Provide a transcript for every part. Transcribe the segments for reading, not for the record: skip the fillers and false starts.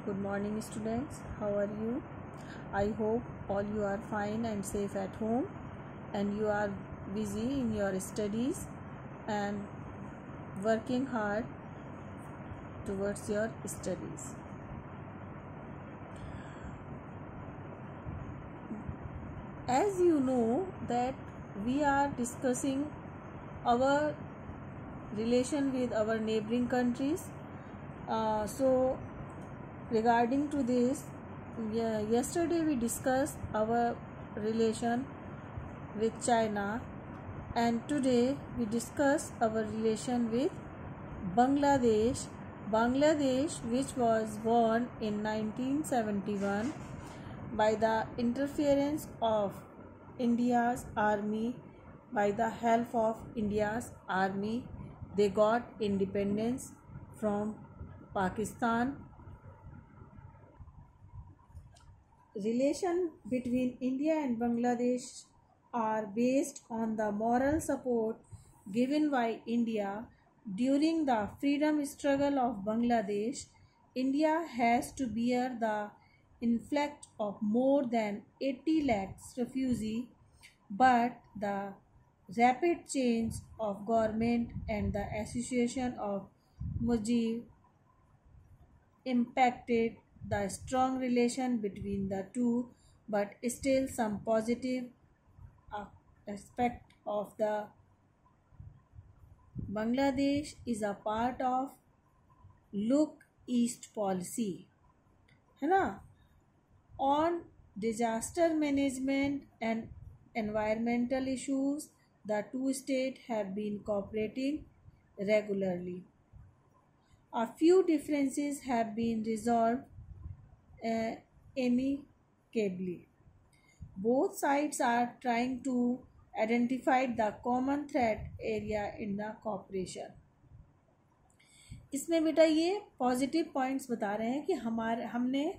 Good morning, students. How are you? I hope all you are fine and safe at home, and you are busy in your studies and working hard towards your studies. As you know that we are discussing our relation with our neighboring countries. So regarding to this, yesterday we discussed our relation with China, and today we discuss our relation with Bangladesh, which was born in 1971 by the interference of India's army. By the help of India's army, they got independence from Pakistan. Relation between India and Bangladesh are based on the moral support given by India during the freedom struggle of Bangladesh. India has to bear the influx of more than 80 lakhs refugees, but the rapid change of government and the association of Mujib impacted the strong relation between the two, but still some positive aspect of the Bangladesh is a part of look east policy, है ना, on disaster management and environmental issues. The two states have been cooperating regularly. A few differences have been resolved amicably. Both sides are trying to identify the common threat area in the cooperation. इसमें बेटा ये positive points बता रहे हैं कि हमने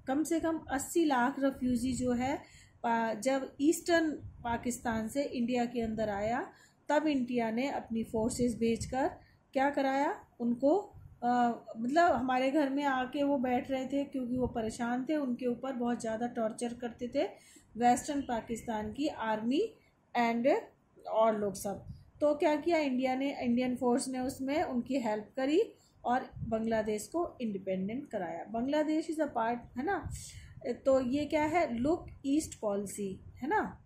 कम से कम 80 lakh refugee जो है जब ईस्टर्न पाकिस्तान से इंडिया के अंदर आया, तब इंडिया ने अपनी फोर्सेस भेजकर क्या कराया उनको, मतलब हमारे घर में आके वो बैठ रहे थे क्योंकि वो परेशान थे, उनके ऊपर बहुत ज़्यादा टॉर्चर करते थे वेस्टर्न पाकिस्तान की आर्मी एंड और लोग सब। तो क्या किया इंडिया ने, इंडियन फोर्स ने उसमें उनकी हेल्प करी और बांग्लादेश को इंडिपेंडेंट कराया। बांग्लादेश इज़ अ पार्ट, है ना। तो ये क्या है, लुक ईस्ट पॉलिसी, है ना,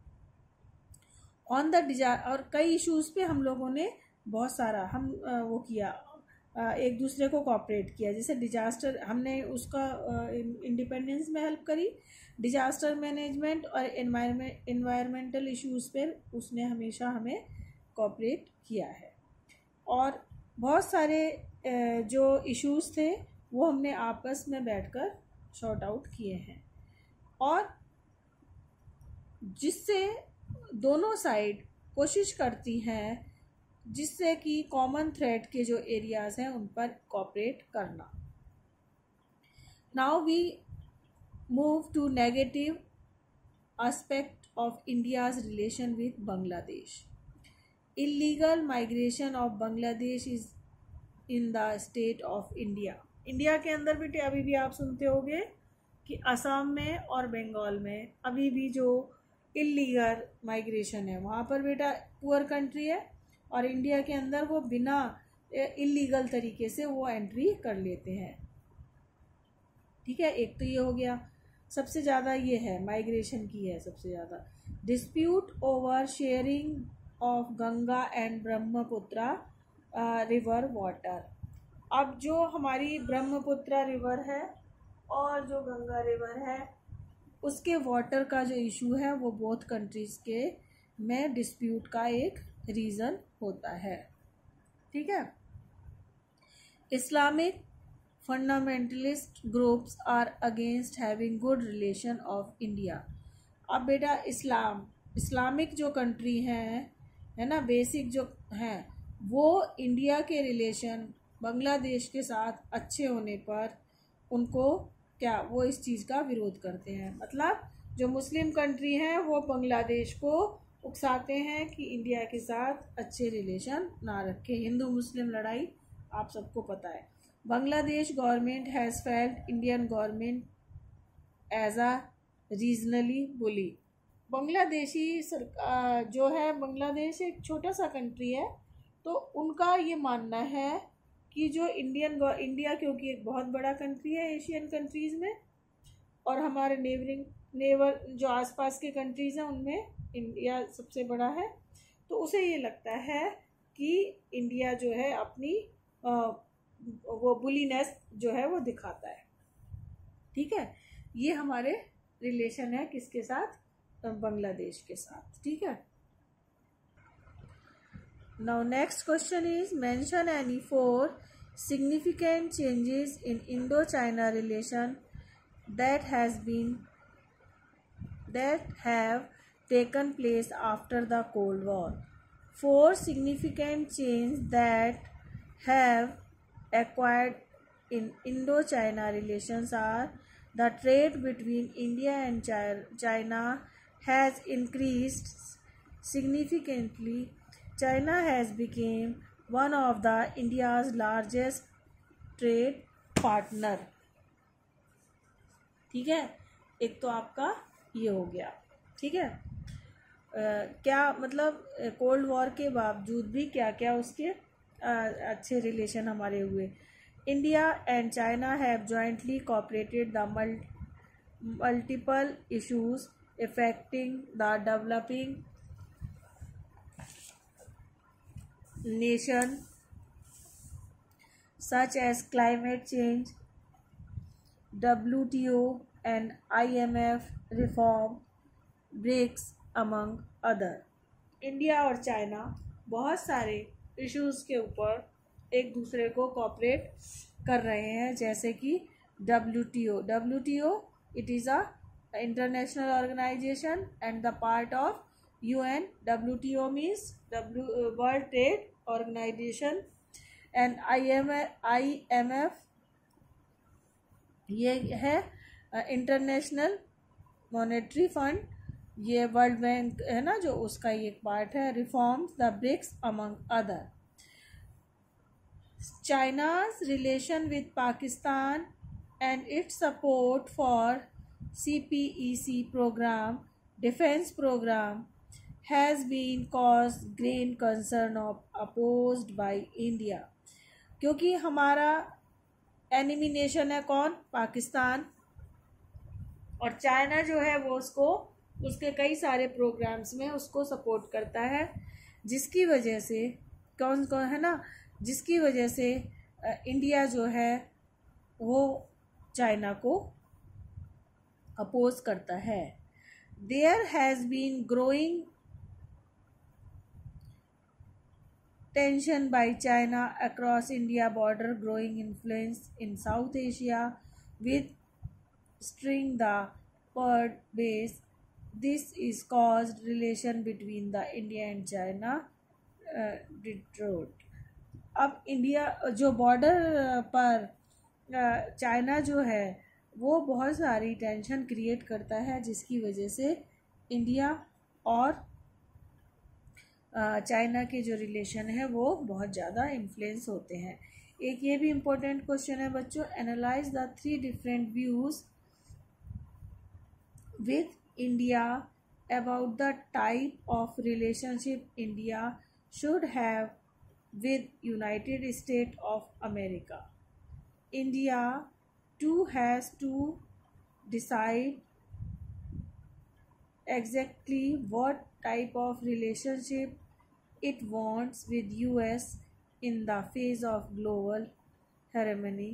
ऑन द और कई इश्यूज पे हम लोगों ने बहुत सारा वो किया, एक दूसरे को कोऑपरेट किया। जैसे डिजास्टर, हमने उसका इंडिपेंडेंस में हेल्प करी, डिजास्टर मैनेजमेंट और एनवायरमेंटल इश्यूज पे उसने हमेशा हमें कोऑपरेट किया है। और बहुत सारे जो इश्यूज थे वो हमने आपस में बैठकर सॉर्ट आउट किए हैं, और जिससे दोनों साइड कोशिश करती हैं जिससे कि कॉमन थ्रेड के जो एरियाज हैं उन पर कोऑपरेट करना। Now we move to negative aspect of India's relation with Bangladesh. Illegal migration of Bangladesh is in the state of India. India के अंदर बेटे अभी भी आप सुनते होंगे कि असम में और बंगाल में अभी भी जो इलीगल माइग्रेशन है, वहाँ पर बेटा पुअर कंट्री है और इंडिया के अंदर वो बिना इलीगल तरीके से वो एंट्री कर लेते हैं। ठीक है, एक तो ये हो गया, सबसे ज़्यादा ये है माइग्रेशन की है सबसे ज़्यादा। Dispute over sharing of Ganga and Brahmaputra river water. अब जो हमारी ब्रह्मपुत्रा रिवर है और जो गंगा रिवर है उसके वाटर का जो इशू है वो बोथ कंट्रीज़ के में डिस्प्यूट का एक रीज़न होता है। ठीक है, Islamic fundamentalist groups are against having good relation of India. अब बेटा इस्लामिक जो कंट्री हैं, है ना, बेसिक जो हैं, वो इंडिया के रिलेशन बांग्लादेश के साथ अच्छे होने पर उनको क्या, वो इस चीज़ का विरोध करते हैं। मतलब जो मुस्लिम कंट्री हैं वो बांग्लादेश को उकसाते हैं कि इंडिया के साथ अच्छे रिलेशन ना रखें। हिंदू मुस्लिम लड़ाई आप सबको पता है। Bangladesh government has felt Indian government as a regionally bully. Bangladeshi सरकार जो है, बांग्लादेश एक छोटा सा कंट्री है, तो उनका ये मानना है कि जो इंडिया क्योंकि एक बहुत बड़ा कंट्री है एशियन कंट्रीज़ में, और हमारे नेबर जो आसपास के कंट्रीज़ हैं उनमें इंडिया सबसे बड़ा है, तो उसे ये लगता है कि इंडिया जो है अपनी वो बुलीनेस जो है वो दिखाता है। ठीक है, ये हमारे रिलेशन है किसके साथ? बांग्लादेश के साथ। ठीक है। Now next question is mention any 4 significant changes in Indo-China relation that have taken place after the Cold War. 4 significant changes that have occurred in Indo-China relations are: the trade between India and China has increased significantly. China has become one of the India's largest trade partner. ठीक है, एक तो आपका ये हो गया। ठीक है, क्या मतलब कोल्ड वॉर के बावजूद भी क्या क्या उसके अच्छे रिलेशन हमारे हुए। India and China have jointly cooperated the multiple issues affecting the developing nation such as climate change, WTO and IMF reform, BRICS among other. India और चाइना बहुत सारे इश्यूज़ के ऊपर एक दूसरे को कोऑपरेट कर रहे हैं, जैसे कि WTO it is a international organization and the part of UN. WTO means World Trade Organization, and IMF ये है इंटरनेशनल मॉनेटरी फंड, ये वर्ल्ड बैंक है ना जो, उसका ही एक पार्ट है। Reforms the BRICS among other. China's relation with Pakistan and its support for CPEC program, defense program, has been caused great concern of opposed by India. क्योंकि हमारा एनिमी नेशन है कौन? पाकिस्तान, और चाइना जो है वो उसको उसके कई सारे प्रोग्राम्स में उसको सपोर्ट करता है, जिसकी वजह से कौन कौन है ना, जिसकी वजह से इंडिया जो है वो चाइना को अपोज करता है। There has been growing tension by China across India border, growing influence in South Asia with string the third base. This is caused relation between the India and China deteriorate. अब India जो border पर China जो है वो बहुत सारी tension create करता है, जिसकी वजह से इंडिया और चाइना के जो रिलेशन है वो बहुत ज़्यादा इन्फ्लुएंस होते हैं। एक ये भी इम्पोर्टेंट क्वेश्चन है बच्चों, analyse the 3 different views with India about the type of relationship India should have with United States of America. India too has to decide exactly what type of relationship it wants with US in the face of global hegemony.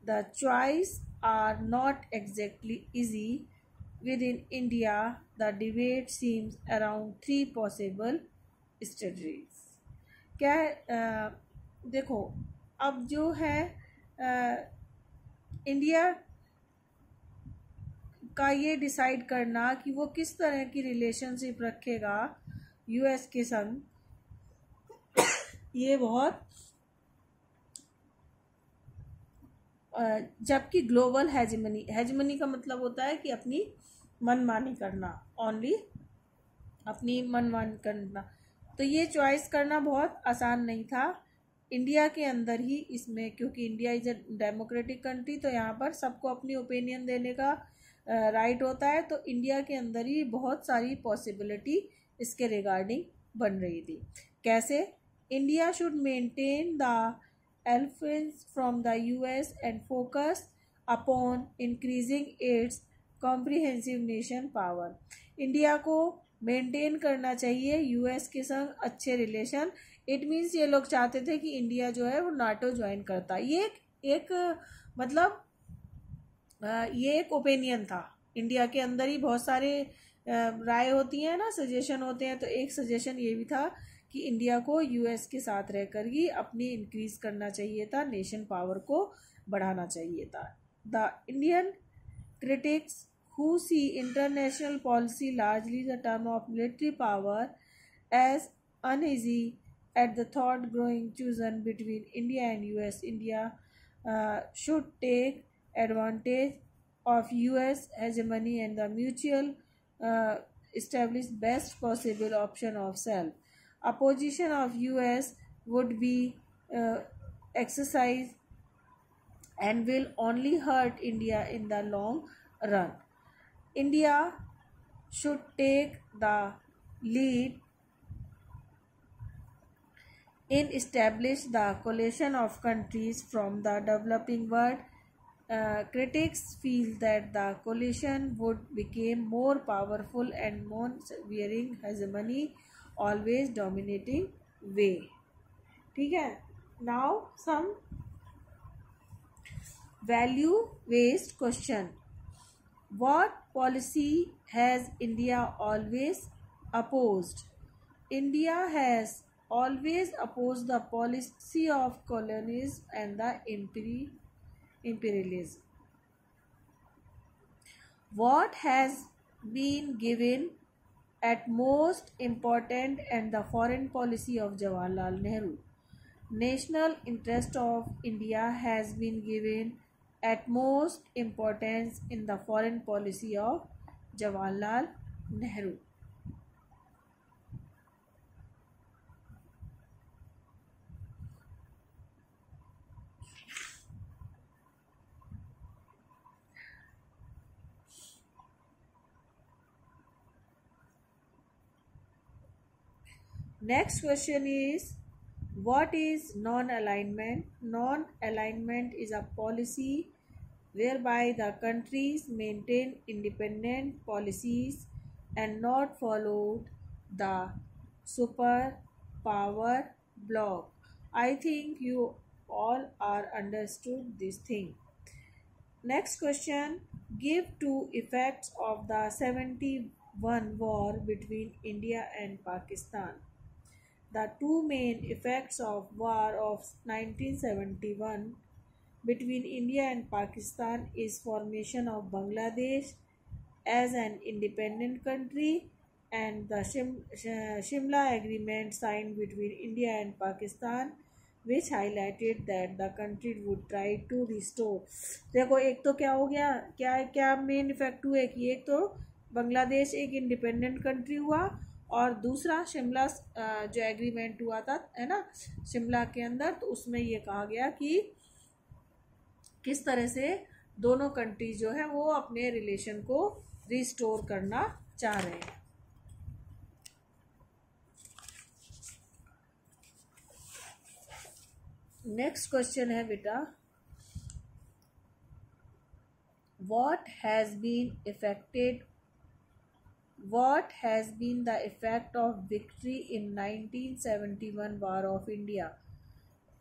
The choice are not exactly easy. Within India, the debate seems around 3 possible strategies. क्या देखो, अब जो है India का ये decide करना कि वो किस तरह की रिलेशनशिप रखेगा यूएस के संग, ये बहुत जबकि ग्लोबल हेजमनी का मतलब होता है कि अपनी मनमानी करना, ओनली अपनी मनमानी करना। तो ये चॉइस करना बहुत आसान नहीं था इंडिया के अंदर ही इसमें, क्योंकि India is a democratic country, तो यहाँ पर सबको अपनी ओपिनियन देने का राइट होता है। तो इंडिया के अंदर ही बहुत सारी पॉसिबिलिटी इसके रिगार्डिंग बन रही थी। कैसे? India should maintain the alliance from the US and focus upon increasing its comprehensive nation power. India को मेंटेन करना चाहिए यूएस के संग अच्छे रिलेशन। इट मीन्स ये लोग चाहते थे कि इंडिया जो है वो नाटो ज्वाइन करता। ये एक मतलब ये एक ओपिनियन था। इंडिया के अंदर ही बहुत सारे राय होती हैं ना, सजेशन होते हैं। तो एक सजेशन ये भी था कि इंडिया को यूएस के साथ रहकर ही अपनी इंक्रीज करना चाहिए था, नेशन पावर को बढ़ाना चाहिए था। The Indian critics who see international policy largely the term of military power as uneasy at the thought growing chosen between India and US. India should take advantage of US hegemony and the mutual establish best possible option of self. Opposition of US would be exercised and will only hurt India in the long run. India should take the lead in establish the coalition of countries from the developing world. Critics feel that the coalition would become more powerful and more severing hegemony always dominating way. ठीक है? Now some value based question. What policy has India always opposed? India has always opposed the policy of colonialism and the imperialism. What has been given at most important and the foreign policy of Jawaharlal Nehru? National interest of India has been given at most importance in the foreign policy of Jawaharlal Nehru. Next question is, what is non-alignment? Non-alignment is a policy whereby the countries maintain independent policies and not follow the superpower bloc. I think you all are understood this thing. Next question, give two effects of the 71 war between India and Pakistan. The two main effects of war of 1971 between India and Pakistan is formation of Bangladesh as an independent country and the Shimla agreement signed between India and Pakistan which highlighted that the country would try to restore. देखो एक तो क्या हो गया, क्या क्या main effect हुए कि एक तो बांग्लादेश एक इंडिपेंडेंट कंट्री हुआ और दूसरा शिमला जो एग्रीमेंट हुआ था है ना शिमला के अंदर, तो उसमें ये कहा गया कि किस तरह से दोनों कंट्री जो है वो अपने रिलेशन को रिस्टोर करना चाह रहे हैं। नेक्स्ट क्वेश्चन है बेटा, what has been the effect of victory in 1971 war of India?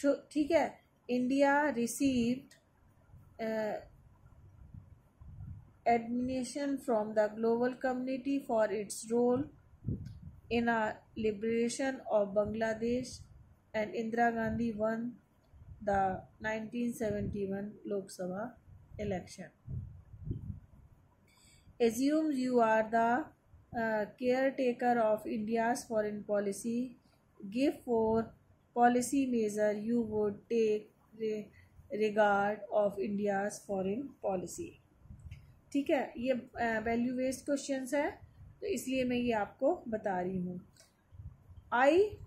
ठीक है, India received admiration from the global community for its role in a liberation of Bangladesh and Indira Gandhi won the 1971 Lok Sabha election. Assume you are the caretaker of India's foreign policy. Give 4 policy measures you would take regard of India's foreign policy. ठीक है, ये value based questions है तो इसलिए मैं ये आपको बता रही हूँ। I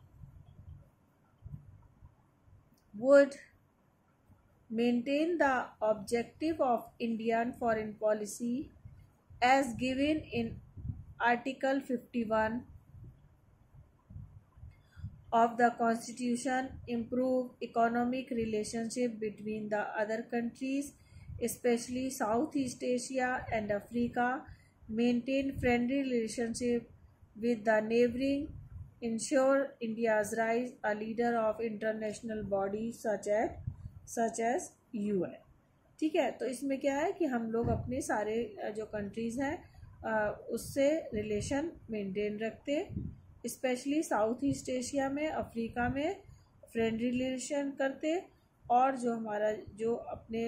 would maintain the objective of Indian foreign policy as given in Article 51 of the Constitution, improve economic relationship between the other countries, especially Southeast Asia and Africa, maintain friendly relationship with the neighboring, ensure India's rise a leader of international bodies such as UN। ठीक है, तो इसमें क्या है कि हम लोग अपने सारे जो कंट्रीज़ हैं उससे रिलेशन मेंटेन रखते, स्पेशली साउथ ईस्ट एशिया में, अफ्रीका में फ्रेंडली रिलेशन करते, और जो हमारा जो अपने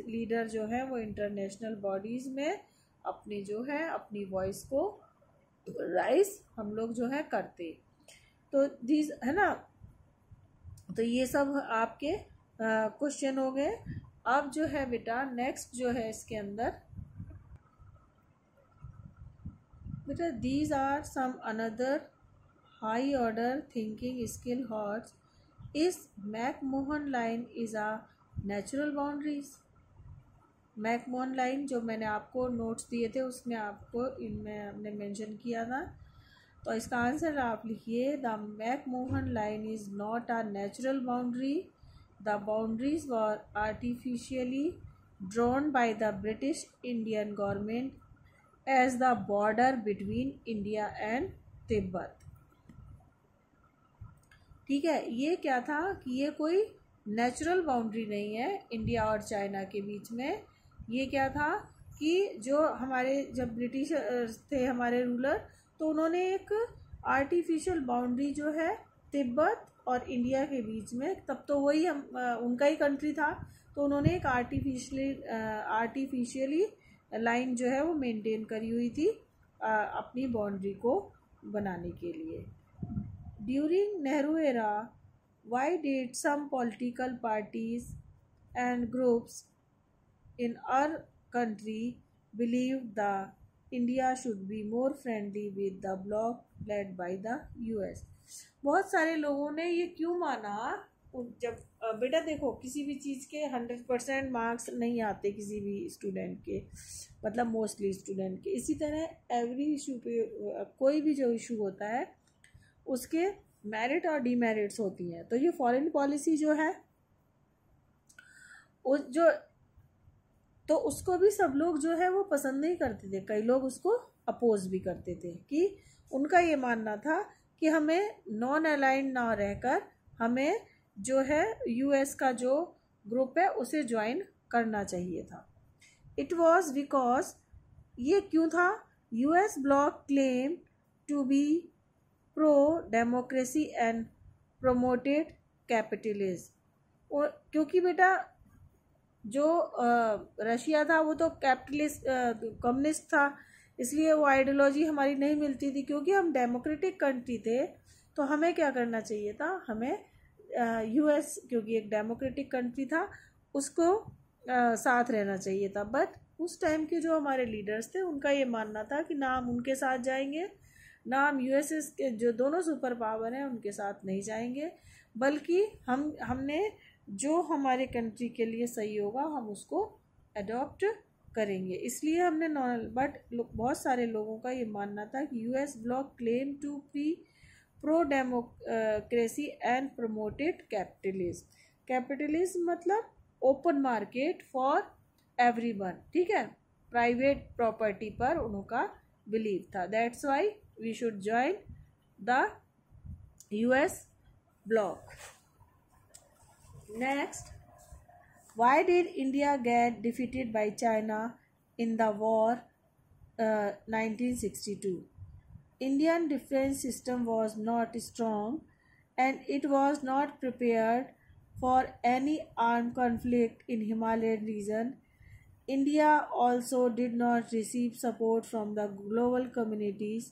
लीडर जो है वो इंटरनेशनल बॉडीज़ में अपनी जो है अपनी वॉइस को राइज हम लोग जो है करते। तो दीज है ना, तो ये सब आपके क्वेश्चन हो गए। अब जो है बेटा नेक्स्ट जो है इसके अंदर बेटा these are some another high order thinking skill HOTS is McMahon line is a natural boundaries. McMahon line जो मैंने आपको नोट्स दिए थे उसमें आपको इनमें हमने मेंशन किया था, तो इसका आंसर आप लिखिए the McMahon line is not a natural boundary, the boundaries were artificially drawn by the British Indian government as the border between India and Tibet. ठीक है, ये क्या था कि ये कोई नेचुरल बाउंड्री नहीं है इंडिया और चाइना के बीच में। ये क्या था कि जो हमारे जब ब्रिटिश थे हमारे रूलर, तो उन्होंने एक आर्टिफिशियल बाउंड्री जो है तिब्बत और इंडिया के बीच में, तब तो वही हम उनका ही कंट्री था, तो उन्होंने एक आर्टिफिशियली लाइन जो है वो मेंटेन करी हुई थी अपनी बाउंड्री को बनाने के लिए। During Nehru era why did some political parties and groups in our country believe the India should be more friendly with the bloc led by the US. बहुत सारे लोगों ने ये क्यों माना, जब बेटा देखो किसी भी चीज़ के 100% मार्क्स नहीं आते किसी भी स्टूडेंट के, मतलब मोस्टली स्टूडेंट के। इसी तरह एवरी इशू पे कोई भी जो इशू होता है उसके मेरिट और डीमेरिट्स होती हैं। तो ये फॉरेन पॉलिसी जो है उस जो तो उसको भी सब लोग जो है वो पसंद नहीं करते थे, कई लोग उसको अपोज भी करते थे कि उनका ये मानना था कि हमें नॉन अलाइंड ना रहकर हमें जो है यूएस का जो ग्रुप है उसे ज्वाइन करना चाहिए था। इट वॉज बिकॉज ये क्यों था, US bloc claim to be pro democracy and promoted capitalism. क्योंकि बेटा जो रशिया था वो तो कैपिटलिस्ट कम्युनिस्ट था, इसलिए वो आइडियोलॉजी हमारी नहीं मिलती थी। क्योंकि हम डेमोक्रेटिक कंट्री थे तो हमें क्या करना चाहिए था, हमें यूएस क्योंकि एक डेमोक्रेटिक कंट्री था उसको साथ रहना चाहिए था। बट उस टाइम के जो हमारे लीडर्स थे उनका ये मानना था कि ना हम उनके साथ जाएंगे, ना हम यूएसएस के जो दोनों सुपर पावर हैं उनके साथ नहीं जाएंगे, बल्कि हमने जो हमारे कंट्री के लिए सही होगा हम उसको अडॉप्ट करेंगे। इसलिए हमने बट बहुत सारे लोगों का ये मानना था कि US bloc claim to be pro democracy and promoted capitalism. Capitalism मतलब ओपन मार्केट फॉर एवरीवन, ठीक है, प्राइवेट प्रॉपर्टी पर उनका बिलीव था। That's why we should join the US bloc. Next, why did India get defeated by China in the war 1962? Indian defense system was not strong and it was not prepared for any armed conflict in Himalayan region. India also did not receive support from the global communities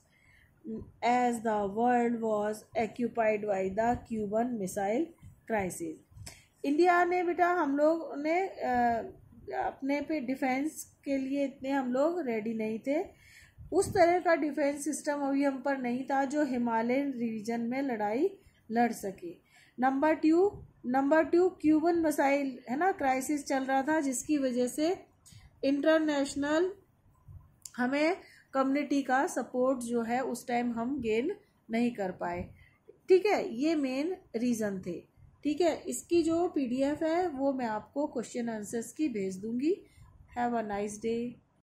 as the world was occupied by the Cuban Missile Crisis. India ने बेटा हम लोग ने अपने पे defence के लिए इतने हम लोग रेडी नहीं थे, उस तरह का डिफेंस सिस्टम अभी हम पर नहीं था जो हिमालयन रीजन में लड़ाई लड़ सके। नंबर टू क्यूबन मिसाइल है ना क्राइसिस चल रहा था, जिसकी वजह से इंटरनेशनल हमें कम्युनिटी का सपोर्ट जो है उस टाइम हम गेन नहीं कर पाए। ठीक है, ये मेन रीज़न थे। ठीक है, इसकी जो PDF है वो मैं आपको क्वेश्चन आंसर्स की भेज दूंगी। Have a nice day.